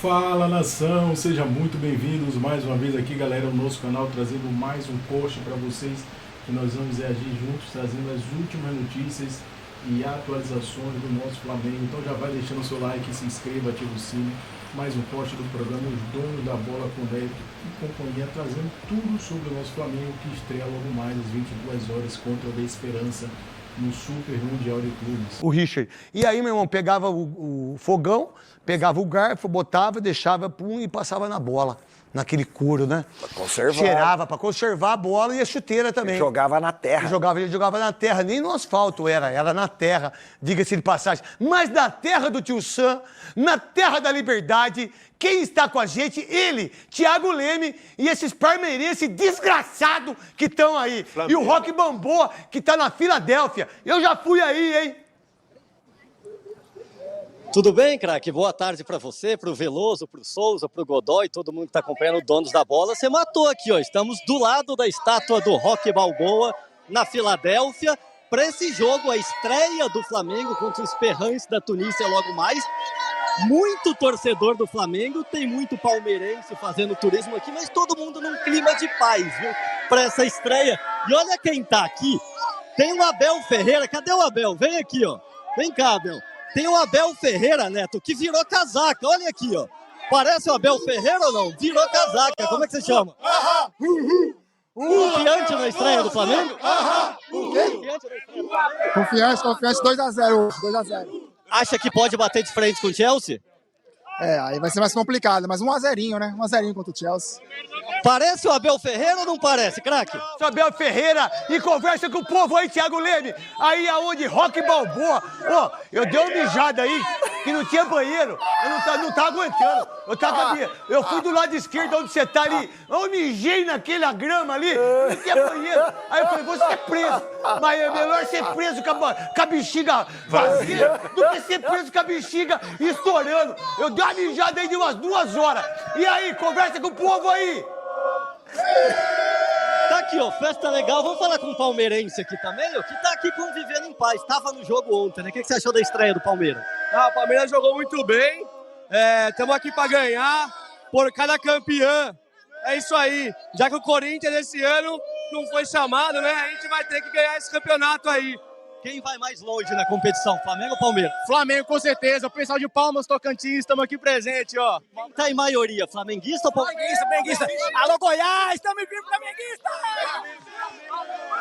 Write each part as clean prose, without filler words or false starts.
Fala nação, sejam muito bem-vindos mais uma vez aqui, galera, no nosso canal, trazendo mais um post para vocês que nós vamos reagir juntos, trazendo as últimas notícias e atualizações do nosso Flamengo. Então já vai deixando o seu like, se inscreva, ativa o sino. Mais um post do programa Os Donos da Bola com Neto e companhia, trazendo tudo sobre o nosso Flamengo, que estreia logo mais às 22 horas contra o da Esperança no Super Mundial de Clubes. O Richard. E aí, meu irmão, pegava o fogão, pegava o garfo, botava, deixava pum e passava na bola. Naquele couro, né? Pra conservar. Cheirava, pra conservar a bola e a chuteira também. Ele jogava na terra. Ele jogava na terra, nem no asfalto era na terra, diga-se de passagem. Mas na terra do tio Sam, na terra da liberdade, quem está com a gente? Ele, Thiago Leme e esses parmeirenses desgraçados que estão aí. Flamengo. E o Rock Balboa, que tá na Filadélfia. Eu já fui aí, hein? Tudo bem, craque? Boa tarde pra você, pro Veloso, pro Souza, pro Godoy, todo mundo que tá acompanhando o Donos da Bola. Você matou aqui, ó. Estamos do lado da estátua do Rock Balboa, na Filadélfia, para esse jogo, a estreia do Flamengo contra os Ferrães da Tunísia logo mais. Muito torcedor do Flamengo, tem muito palmeirense fazendo turismo aqui, mas todo mundo num clima de paz, viu? Para essa estreia. E olha quem tá aqui. Tem o Abel Ferreira. Cadê o Abel? Vem aqui, ó. Vem cá, Abel. Tem o Abel Ferreira, Neto, que virou casaca. Olha aqui, ó. Parece o Abel Ferreira ou não? Virou casaca. Como é que você chama? Confiante na estreia do Flamengo? Confiante na estreia do Flamengo? Confiante, 2-0, 2-0. Acha que pode bater de frente com o Chelsea? É, aí vai ser mais complicado, mas 1-0, né? 1-0 contra o Chelsea. Parece o Abel Ferreira ou não parece, craque? Sou Abel Ferreira e conversa com o povo aí, Thiago Leme. Aí aonde Rock Balboa. Ó, eu dei uma mijada aí que não tinha banheiro. Eu não tava aguentando. Eu fui do lado esquerdo onde você tá ali. Eu mijei naquela grama ali. Não tinha banheiro. Aí eu falei, você é preso. Mas é melhor ser preso com a bexiga vazia do que ser preso com a bexiga estourando. Eu dei uma mijada aí de umas 2 horas. E aí, conversa com o povo aí. Tá aqui, ó, festa legal. Vamos falar com o palmeirense aqui também, ó, que tá aqui convivendo em paz. Tava no jogo ontem, né? O que você achou da estreia do Palmeiras? O Palmeiras jogou muito bem. Estamos aqui para ganhar por cada campeão. É isso aí. Já que o Corinthians esse ano não foi chamado, né? A gente vai ter que ganhar esse campeonato aí. Quem vai mais longe na competição, Flamengo ou Palmeiras? Flamengo, com certeza. O pessoal de Palmas, Tocantins, estamos aqui presente, ó. Quem tá em maioria, flamenguista ou palmeirense? Flamenguista. Alô, Goiás, estamos vivos, flamenguista!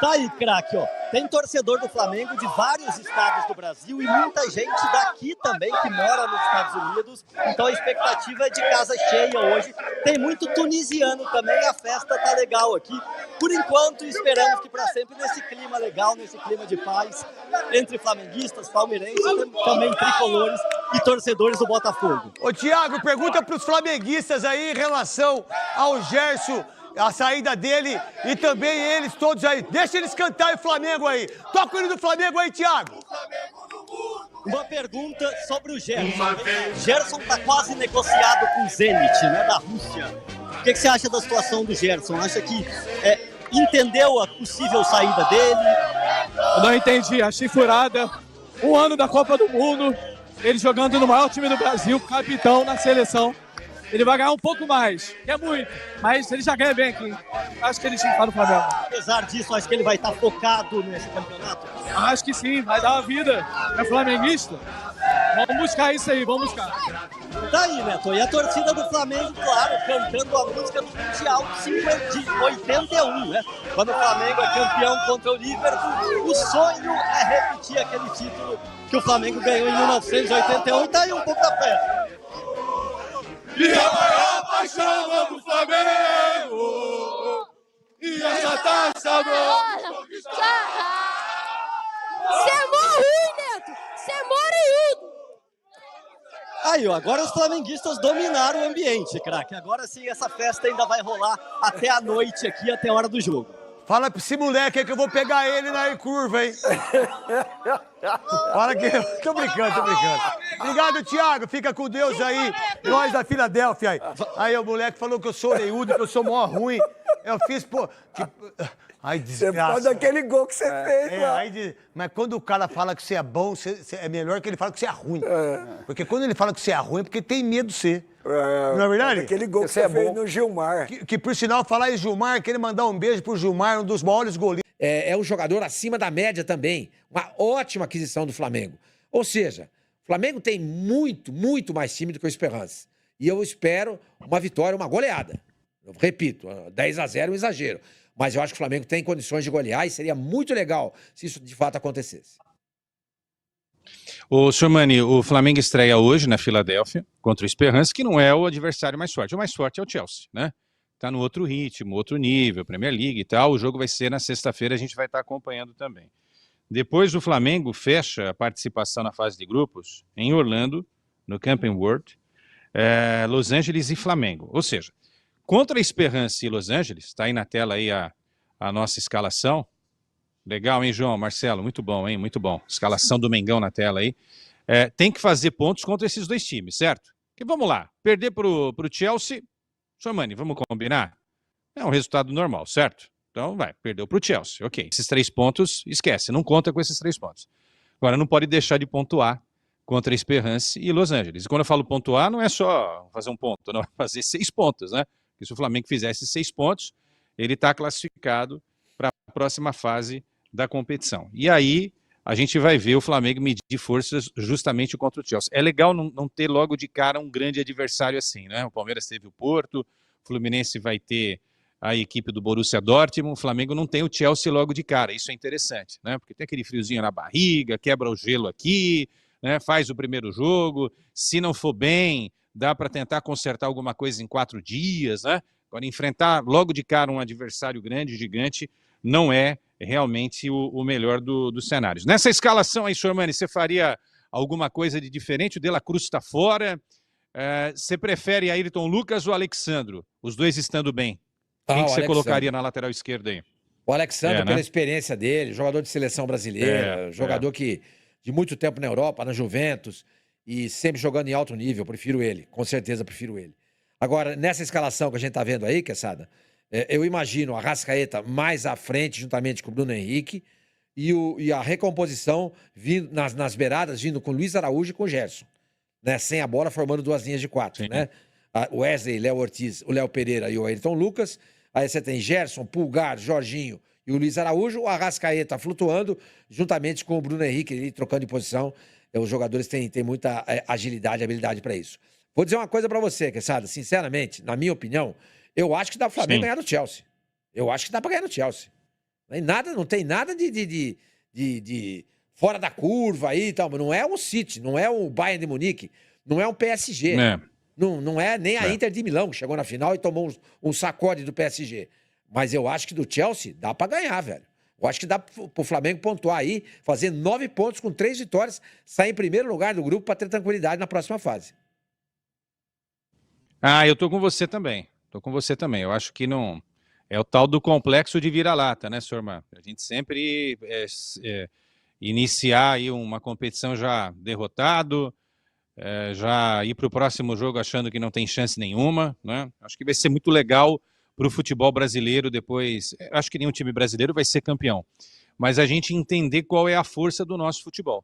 Tá aí, craque, ó. Tem torcedor do Flamengo de vários estados do Brasil e muita gente daqui também que mora nos Estados Unidos. Então a expectativa é de casa cheia hoje. Tem muito tunisiano também, a festa tá legal aqui. Por enquanto, esperamos que para sempre nesse clima legal, nesse clima de paz, entre flamenguistas, palmeirenses, também tricolores e torcedores do Botafogo. Ô, Thiago, pergunta pros flamenguistas aí em relação ao Gerson, a saída dele e também eles todos aí. Deixa eles cantarem o Flamengo aí. Toca o hino do Flamengo aí, Thiago. Uma pergunta sobre o Gerson. Gerson tá quase negociado com o Zenit, né, da Rússia. O que você acha da situação do Gerson? Acha que entendeu a possível saída dele? Eu não entendi, achei furada. 1 ano da Copa do Mundo, ele jogando no maior time do Brasil, capitão na seleção. Ele vai ganhar um pouco mais, que é muito, mas ele já ganha bem aqui. Acho que ele tinha que estar no Flamengo. Apesar disso, acho que ele vai estar focado nesse campeonato. Acho que sim, vai dar uma vida. É flamenguista? Vamos buscar isso aí, vamos buscar. Tá aí, Neto. E a torcida do Flamengo, claro, cantando a música do Mundial de 81, né? Quando o Flamengo é campeão contra o Liverpool, o sonho é repetir aquele título que o Flamengo ganhou em 1981. E tá aí um pouco da festa. E a maior paixão do Flamengo, e essa taça vamos conquistar. Você é mó ruim, Neto! Você é mó Aí, ó, agora os flamenguistas dominaram o ambiente, craque. Agora sim, essa festa ainda vai rolar até a noite aqui, até a hora do jogo. Fala pra esse moleque aí que eu vou pegar ele na curva, hein? Fala que... Tô brincando. Obrigado, Thiago. Fica com Deus aí. Nós da Filadélfia aí. Aí o moleque falou que eu sou orelhudo, que eu sou mó ruim. Eu fiz, pô... Ai, desgraça. Você pode daquele gol que você fez, mano. Mas quando o cara fala que você é bom, é melhor que ele fale que você é ruim. Porque quando ele fala que você é ruim, é porque tem medo de você. Não é verdade? Aquele gol que Esse você é fez bom. no Gilmar. Que por sinal, falar em Gilmar, queria mandar um beijo pro Gilmar, um dos maiores goleiros. É um jogador acima da média também. Uma ótima aquisição do Flamengo. Ou seja, o Flamengo tem muito, muito mais time do que o Esperance. E eu espero uma vitória, uma goleada. Eu repito, 10-0 é um exagero. Mas eu acho que o Flamengo tem condições de golear e seria muito legal se isso de fato acontecesse. Ô, Sormani, o Flamengo estreia hoje na Filadélfia contra o Esperance, que não é o adversário mais forte. O mais forte é o Chelsea, né? Tá no outro ritmo, outro nível, Premier League e tal. O jogo vai ser na sexta-feira, a gente vai estar acompanhando também. Depois o Flamengo fecha a participação na fase de grupos em Orlando, no Camping World, Los Angeles e Flamengo. Ou seja, contra a Esperance e Los Angeles, tá aí na tela aí a nossa escalação. Legal, hein, João? Marcelo, muito bom, hein? Muito bom. Escalação do Mengão na tela aí. Tem que fazer pontos contra esses dois times, certo? Porque vamos lá, perder pro Chelsea, Sormani, vamos combinar? É um resultado normal, certo? Então vai, perdeu pro Chelsea, ok. Esses 3 pontos, esquece, não conta com esses 3 pontos. Agora, não pode deixar de pontuar contra a Esperance e Los Angeles. E quando eu falo pontuar, não é só fazer um ponto, não, é fazer 6 pontos, né? Porque se o Flamengo fizesse 6 pontos, ele está classificado para a próxima fase da competição. E aí a gente vai ver o Flamengo medir forças justamente contra o Chelsea. É legal não ter logo de cara um grande adversário assim, né? O Palmeiras teve o Porto, o Fluminense vai ter a equipe do Borussia Dortmund, o Flamengo não tem o Chelsea logo de cara. Isso é interessante, né? Porque tem aquele friozinho na barriga, quebra o gelo aqui, né? Faz o primeiro jogo, se não for bem, dá para tentar consertar alguma coisa em 4 dias, né? Agora, enfrentar logo de cara um adversário grande, gigante, não é realmente o melhor dos cenários. Nessa escalação aí, Sormani, você faria alguma coisa de diferente? O De La Cruz está fora. Você prefere Ayrton Lucas ou Alexandro? Os dois estando bem. Quem que você colocaria na lateral esquerda aí? O Alexandre, né? pela experiência dele, jogador de seleção brasileira, jogador que de muito tempo na Europa, na Juventus, e sempre jogando em alto nível, prefiro ele. Com certeza prefiro ele. Agora, nessa escalação que a gente tá vendo aí, Quesada, eu imagino a Arrascaeta mais à frente, juntamente com o Bruno Henrique, e a recomposição vindo nas beiradas, vindo com Luiz Araújo e com o Gerson, né? Sem a bola, formando 2 linhas de 4, né? O Wesley, Léo Ortiz, o Léo Pereira e o Ayrton Lucas. Aí você tem Gerson, Pulgar, Jorginho e o Luiz Araújo. O Arrascaeta flutuando, juntamente com o Bruno Henrique, ele trocando de posição. Os jogadores têm muita agilidade e habilidade para isso. Vou dizer uma coisa para você, Quesada, sinceramente, na minha opinião, eu acho que dá para o Flamengo ganhar no Chelsea. Eu acho que dá para ganhar no Chelsea. Não tem nada de fora da curva aí e tal. Não é o City, não é o Bayern de Munique, não é o PSG. Não é nem a Inter de Milão, que chegou na final e tomou um sacode do PSG. Mas eu acho que do Chelsea dá para ganhar, velho. Eu acho que dá pro Flamengo pontuar aí, fazer 9 pontos com 3 vitórias, sair em primeiro lugar do grupo para ter tranquilidade na próxima fase. Eu tô com você também. Eu acho que não... É o tal do complexo de vira-lata, né, Sorman? A gente sempre iniciar aí uma competição já derrotado, já ir para o próximo jogo achando que não tem chance nenhuma, né? Acho que vai ser muito legal para o futebol brasileiro depois. Acho que nenhum time brasileiro vai ser campeão, mas a gente entender qual é a força do nosso futebol.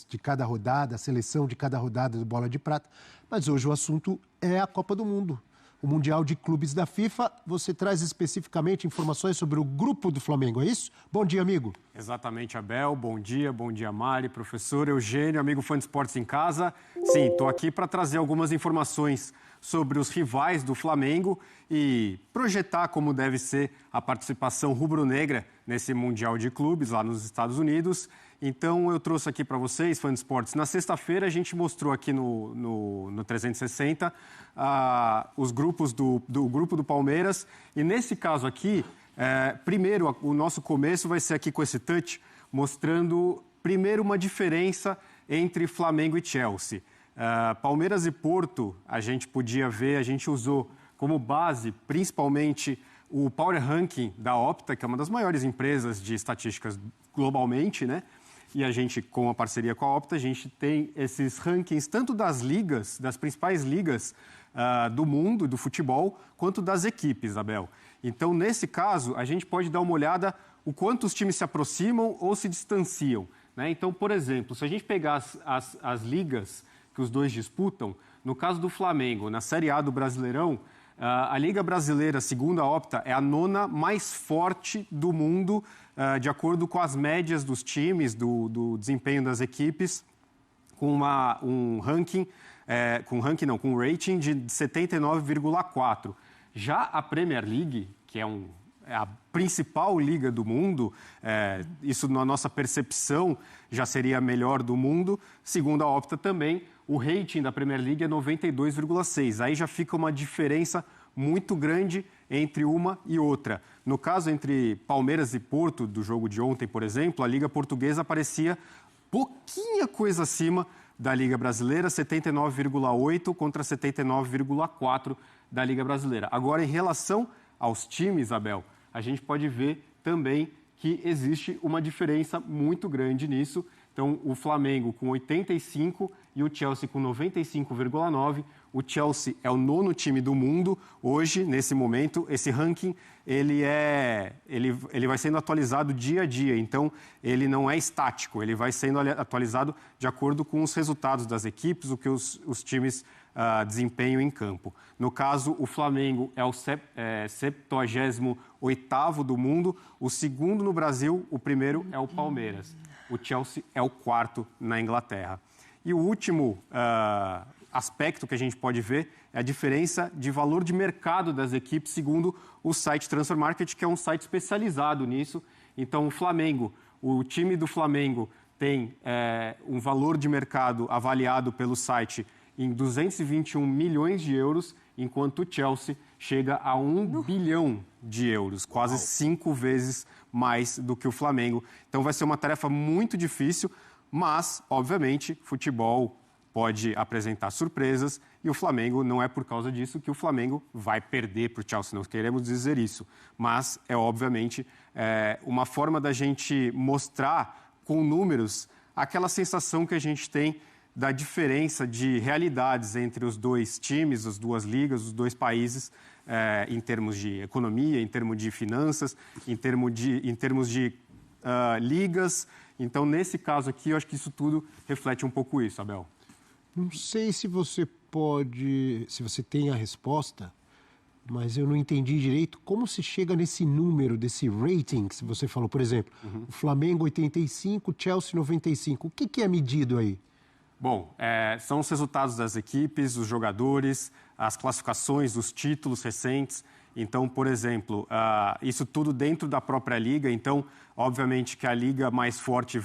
De cada rodada, a seleção de cada rodada do Bola de Prata, mas hoje o assunto é a Copa do Mundo. O Mundial de Clubes da FIFA, você traz especificamente informações sobre o grupo do Flamengo, é isso? Bom dia, amigo. Exatamente, Abel. Bom dia, Mari, professor Eugênio, amigo fã de esportes em casa. Sim, estou aqui para trazer algumas informações sobre os rivais do Flamengo e projetar como deve ser a participação rubro-negra nesse Mundial de Clubes lá nos Estados Unidos. Então, eu trouxe aqui para vocês, fãs de esportes, na sexta-feira a gente mostrou aqui no 360 os grupos do grupo do Palmeiras. E nesse caso aqui, primeiro, o nosso começo vai ser aqui com esse touch, mostrando primeiro uma diferença entre Flamengo e Chelsea. Palmeiras e Porto, a gente podia ver, a gente usou como base, principalmente, o Power Ranking da Opta, que é uma das maiores empresas de estatísticas globalmente, né? E a gente, com a parceria com a Opta, a gente tem esses rankings tanto das ligas, das principais ligas do mundo, do futebol, quanto das equipes, Abel. Então, nesse caso, a gente pode dar uma olhada o quanto os times se aproximam ou se distanciam, né? Então, por exemplo, se a gente pegar as ligas que os dois disputam, No caso do Flamengo, na Série A do Brasileirão, a Liga Brasileira, segundo a Opta, é a 9ª mais forte do mundo, de acordo com as médias dos times, do desempenho das equipes, com um rating de 79,4. Já a Premier League, que é a principal liga do mundo, isso na nossa percepção já seria a melhor do mundo, segundo a Opta também, o rating da Premier League é 92,6. Aí já fica uma diferença muito grande entre uma e outra. No caso, entre Palmeiras e Porto, do jogo de ontem, por exemplo, a Liga Portuguesa aparecia pouquinha coisa acima da Liga Brasileira, 79,8 contra 79,4 da Liga Brasileira. Agora, em relação aos times, Abel, a gente pode ver também que existe uma diferença muito grande nisso. Então, o Flamengo com 85 e o Chelsea com 95,9. O Chelsea é o 9º time do mundo hoje, nesse momento. Esse ranking, ele vai sendo atualizado dia a dia. Então, ele não é estático. Ele vai sendo atualizado de acordo com os resultados das equipes, o que os times desempenham em campo. No caso, o Flamengo é o 78º do mundo. O segundo no Brasil, o primeiro é o Palmeiras. O Chelsea é o 4º na Inglaterra. E o último aspecto que a gente pode ver é a diferença de valor de mercado das equipes, segundo o site Transfer Market, que é um site especializado nisso. Então, o time do Flamengo tem um valor de mercado avaliado pelo site em 221 milhões de euros, enquanto o Chelsea chega a 1 bilhão de euros, quase 5 vezes mais do que o Flamengo. Então vai ser uma tarefa muito difícil, mas, obviamente, futebol pode apresentar surpresas e o Flamengo não é por causa disso que o Flamengo vai perder para o Chelsea, não queremos dizer isso. Mas é, obviamente, uma forma da gente mostrar com números aquela sensação que a gente tem da diferença de realidades entre os dois times, as duas ligas, os dois países, em termos de economia, em termos de finanças, em termos de ligas. Então, nesse caso aqui, eu acho que isso tudo reflete um pouco isso, Abel. Não sei se você tem a resposta, mas eu não entendi direito como se chega nesse número, desse rating que você falou. Por exemplo, o Flamengo 85, o Chelsea 95. O que é medido aí? Bom, são os resultados das equipes, os jogadores, as classificações, os títulos recentes. Então, por exemplo, isso tudo dentro da própria liga. Então, obviamente que a liga mais forte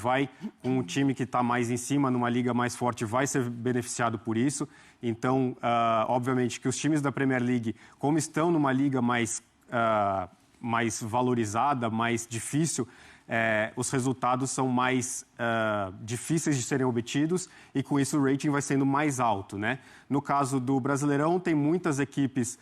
um time que está mais em cima, numa liga mais forte, vai ser beneficiado por isso. Então, obviamente que os times da Premier League, como estão numa liga mais valorizada, mais difícil, os resultados são mais difíceis de serem obtidos e, com isso, o rating vai sendo mais alto, né? No caso do Brasileirão, tem muitas equipes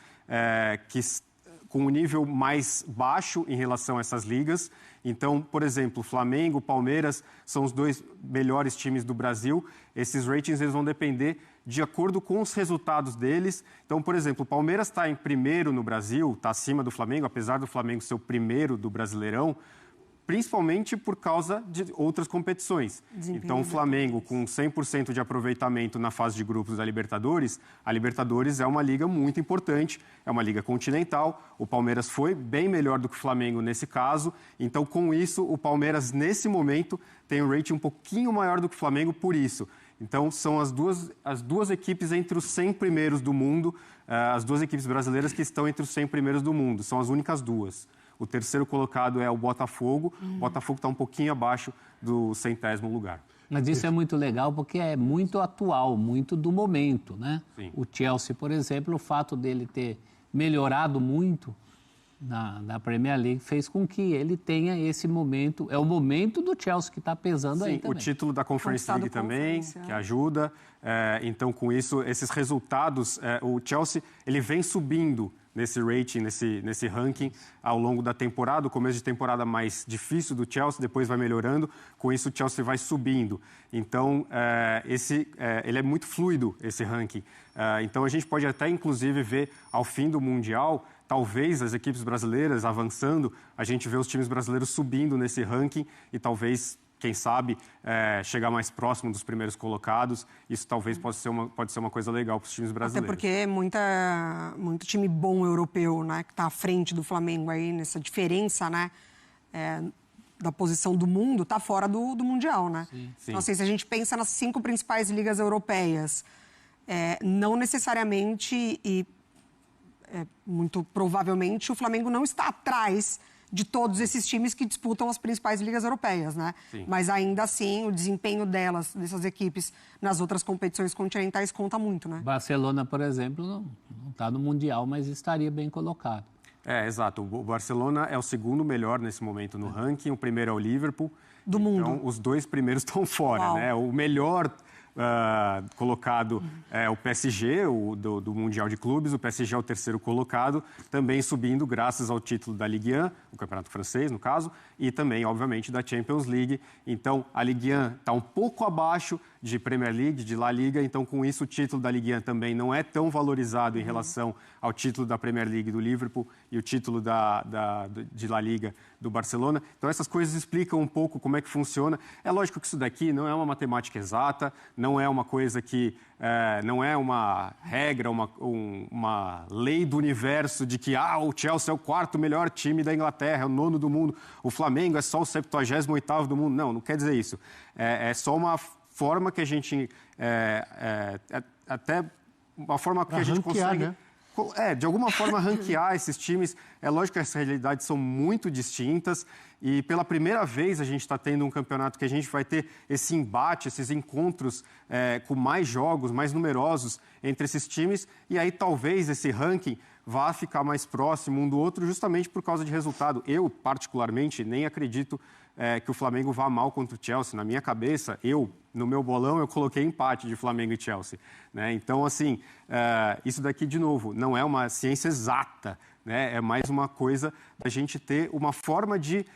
com um nível mais baixo em relação a essas ligas. Então, por exemplo, Flamengo, Palmeiras são os 2 melhores times do Brasil. Esses ratings eles vão depender de acordo com os resultados deles. Então, por exemplo, o Palmeiras está em primeiro no Brasil, está acima do Flamengo, apesar do Flamengo ser o primeiro do Brasileirão, principalmente por causa de outras competições. Então, o Flamengo, com 100% de aproveitamento na fase de grupos da Libertadores, a Libertadores é uma liga muito importante, é uma liga continental. O Palmeiras foi bem melhor do que o Flamengo nesse caso. Então, com isso, o Palmeiras, nesse momento, tem um rating um pouquinho maior do que o Flamengo por isso. Então, são as duas equipes entre os 100 primeiros do mundo, as 2 equipes brasileiras que estão entre os 100 primeiros do mundo. São as únicas 2. O terceiro colocado é o Botafogo. O Botafogo está um pouquinho abaixo do 100º lugar. Mas isso é muito legal porque é muito atual, muito do momento, né? Sim. O Chelsea, por exemplo, o fato dele ter melhorado muito na Premier League fez com que ele tenha esse momento. É o momento do Chelsea que está pesando aí também. O título da Conference League também, que ajuda. Então, com isso, esses resultados, o Chelsea ele vem subindo nesse rating, nesse ranking ao longo da temporada. O começo de temporada mais difícil do Chelsea, depois vai melhorando. Com isso, o Chelsea vai subindo. Então, ele é muito fluido, esse ranking. Então, a gente pode até, inclusive, ver ao fim do Mundial, talvez as equipes brasileiras avançando, a gente vê os times brasileiros subindo nesse ranking e talvez quem sabe, chegar mais próximo dos primeiros colocados. Isso talvez pode ser uma coisa legal para os times brasileiros. Até porque muito time bom europeu, né, que está à frente do Flamengo aí nessa diferença, né, da posição do mundo, está fora do Mundial, né? Sim. Então, assim, se a gente pensa nas 5 principais ligas europeias, não necessariamente muito provavelmente o Flamengo não está atrás de todos esses times que disputam as principais ligas europeias, né? Sim. Mas ainda assim, o desempenho dessas equipes nas outras competições continentais conta muito, né? Barcelona, por exemplo, não está no Mundial, mas estaria bem colocado. Exato. O Barcelona é o segundo melhor nesse momento no ranking, o primeiro é o Liverpool. Do mundo. Então, os 2 primeiros estão fora, né? O melhor colocado é o PSG, do Mundial de Clubes. O PSG é o terceiro colocado, também subindo graças ao título da Ligue 1, o campeonato francês, no caso, e também, obviamente, da Champions League. Então, a Ligue 1 está um pouco abaixo de Premier League, de La Liga. Então, com isso, o título da Ligue 1 também não é tão valorizado em relação ao título da Premier League do Liverpool e o título de La Liga do Barcelona. Então, essas coisas explicam um pouco como é que funciona. É lógico que isso daqui não é uma matemática exata, não é uma coisa que... não é uma regra, uma lei do universo de que o Chelsea é o 4º melhor time da Inglaterra, é o 9º do mundo, o Flamengo é só o 78º do mundo. Não quer dizer isso. É só uma forma que a gente... até uma forma que a gente consegue... Né? De alguma forma, ranquear esses times. É lógico que as realidades são muito distintas e, pela primeira vez, a gente está tendo um campeonato que a gente vai ter esse embate, esses encontros com mais jogos, mais numerosos entre esses times. E aí, talvez, esse ranking vá ficar mais próximo um do outro justamente por causa de resultado. Eu, particularmente, nem acredito que o Flamengo vá mal contra o Chelsea. Na minha cabeça, no meu bolão, eu coloquei empate de Flamengo e Chelsea, né? Então, assim, isso daqui, de novo, não é uma ciência exata, né? É mais uma coisa da gente ter uma forma de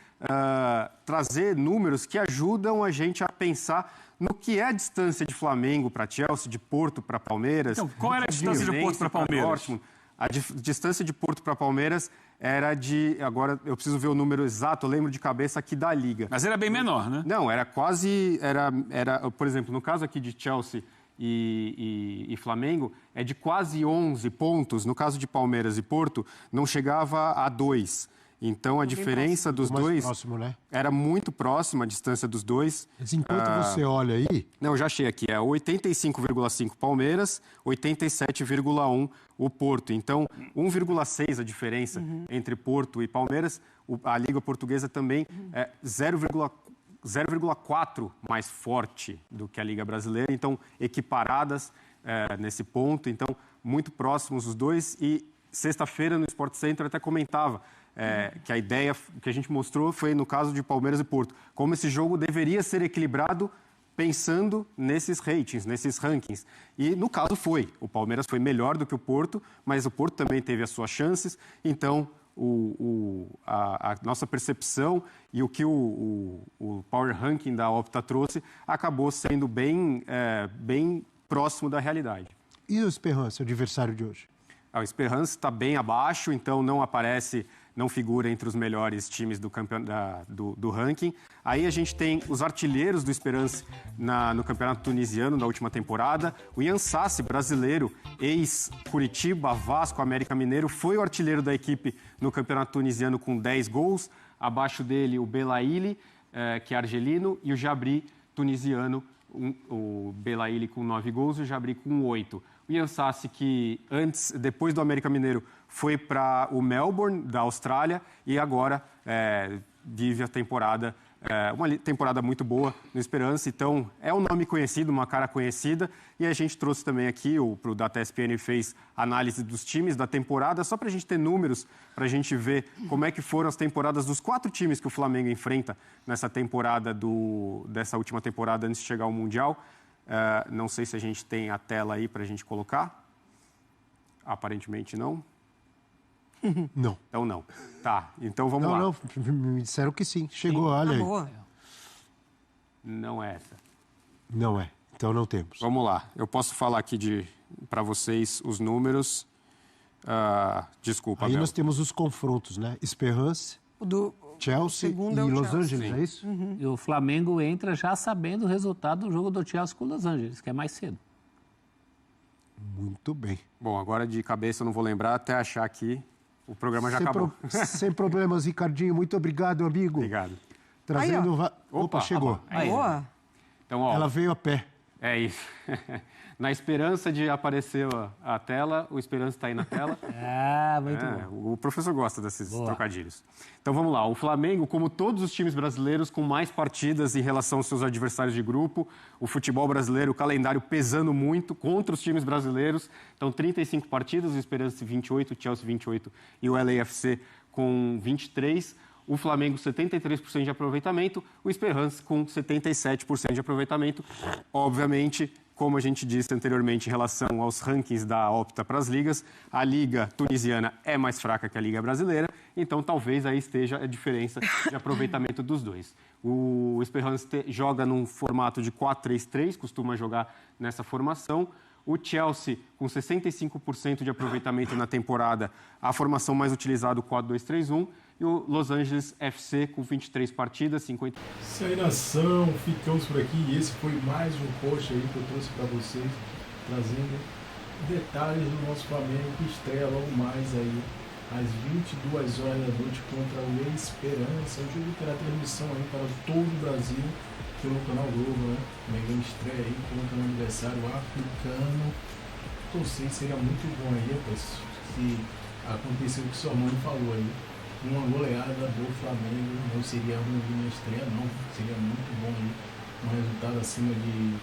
trazer números que ajudam a gente a pensar no que é a distância de Flamengo para Chelsea, de Porto para Palmeiras. Então, qual era a distância de Porto para Palmeiras? A distância de Porto para Palmeiras era de... Agora, eu preciso ver o número exato, eu lembro de cabeça aqui da Liga. Mas era bem menor, né? Não, era quase... por exemplo, no caso aqui de Chelsea e Flamengo, é de quase 11 pontos. No caso de Palmeiras e Porto, não chegava a 2. Então, a diferença dos dois próximo, né? era muito próxima, a distância dos dois. Mas enquanto você olha aí... Não, eu já achei aqui. É 85,5 Palmeiras, 87,1 o Porto. Então, 1,6 a diferença entre Porto e Palmeiras. A Liga Portuguesa também é 0,4 mais forte do que a Liga Brasileira. Então, equiparadas nesse ponto. Então, muito próximos os dois. E sexta-feira, no Sport Center, eu até comentava que a ideia que a gente mostrou foi no caso de Palmeiras e Porto. Como esse jogo deveria ser equilibrado pensando nesses ratings, nesses rankings. E, no caso, foi. O Palmeiras foi melhor do que o Porto, mas o Porto também teve as suas chances. Então, a nossa percepção e o que o Power Ranking da Opta trouxe acabou sendo bem próximo da realidade. E o Esperance, o adversário de hoje? O Esperance está bem abaixo, então não figura entre os melhores times do ranking. Aí a gente tem os artilheiros do Esperance no campeonato tunisiano da última temporada. O Ian Sassi, brasileiro, ex-Curitiba, Vasco, América Mineiro, foi o artilheiro da equipe no campeonato tunisiano com 10 gols. Abaixo dele, o Belaïli, que é argelino, e o Jabri, tunisiano, o Belaïli com 9 gols e o Jabri com 8. O Ian Sassi, que depois do América Mineiro, foi para o Melbourne, da Austrália, e agora vive a temporada, uma temporada muito boa no Esperance. Então, é um nome conhecido, uma cara conhecida, e a gente trouxe também aqui, o Data ESPN fez análise dos times da temporada, só para a gente ter números, para a gente ver como é que foram as temporadas dos 4 times que o Flamengo enfrenta nessa temporada dessa última temporada antes de chegar ao Mundial. Não sei se a gente tem a tela aí para a gente colocar. Aparentemente não. Não. Então não. Tá, então vamos lá. Não, me disseram que sim. Chegou, olha aí. Boa. Não é essa. Não é. Então não temos. Vamos lá. Eu posso falar aqui para vocês os números. Desculpa, Aí Bel. nós temos os confrontos, né? Esperance. Chelsea e Los Angeles, é isso? E o Flamengo entra já sabendo o resultado do jogo do Chelsea com o Los Angeles, que é mais cedo. Muito bem. Bom, agora de cabeça eu não vou lembrar até achar aqui. O programa já acabou. Sem problemas, Ricardinho. Muito obrigado, amigo. Obrigado. Trazendo... Aí, Opa, chegou. Aí. Boa. Então, ó, ela veio a pé. É isso. Na esperança de aparecer a tela, o Esperança está aí na tela. Muito bom. O professor gosta desses trocadilhos. Então vamos lá. O Flamengo, como todos os times brasileiros, com mais partidas em relação aos seus adversários de grupo, o futebol brasileiro, o calendário pesando muito contra os times brasileiros. Então 35 partidas, o Esperança 28, o Chelsea 28 e o LAFC com 23. O Flamengo 73% de aproveitamento, o Esperance com 77% de aproveitamento. Obviamente, como a gente disse anteriormente em relação aos rankings da Opta para as ligas, a liga tunisiana é mais fraca que a liga brasileira, então talvez aí esteja a diferença de aproveitamento dos dois. O Esperance joga num formato de 4-3-3, costuma jogar nessa formação. O Chelsea, com 65% de aproveitamento na temporada, a formação mais utilizada, o 4-2-3-1. E o Los Angeles FC, com 23 partidas, 50... Isso aí, nação. Ficamos por aqui. E esse foi mais um post aí que eu trouxe para vocês, trazendo detalhes do nosso Flamengo, que estreia logo mais aí, às 22 horas da noite, contra o Esperança. O jogo terá transmissão aí para todo o Brasil, pelo canal Globo, né? O Mengão estreia aí contra um adversário africano. Torcer seria muito bom aí, rapaz, se aconteceu o que sua mãe falou aí. Uma goleada do Flamengo não seria ruim na estreia, não. Seria muito bom aí. Um resultado acima de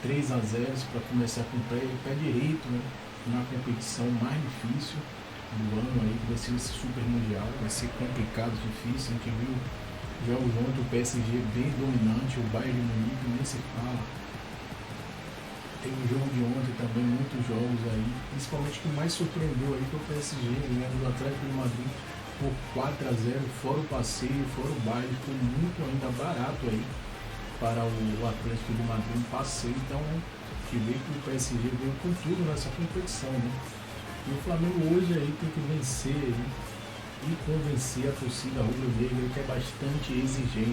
3-0 para começar com o pé direito, né? Na competição mais difícil do ano aí, que vai ser esse Super Mundial. Vai ser complicado, difícil. A gente viu jogos ontem, o PSG bem dominante, o Bayern de Munique nem se fala. Tem o jogo de ontem também, muitos jogos aí. Principalmente o que mais surpreendeu aí foi o PSG, ganhando do Atlético de Madrid por 4-0, fora o passeio, fora o baile, ficou muito ainda barato aí para o Atlético de Madrid, um passeio. Então, que vê que o PSG veio com tudo nessa competição, né? E o Flamengo hoje aí tem que vencer aí, e convencer a torcida rubro-negra, que é bastante exigente.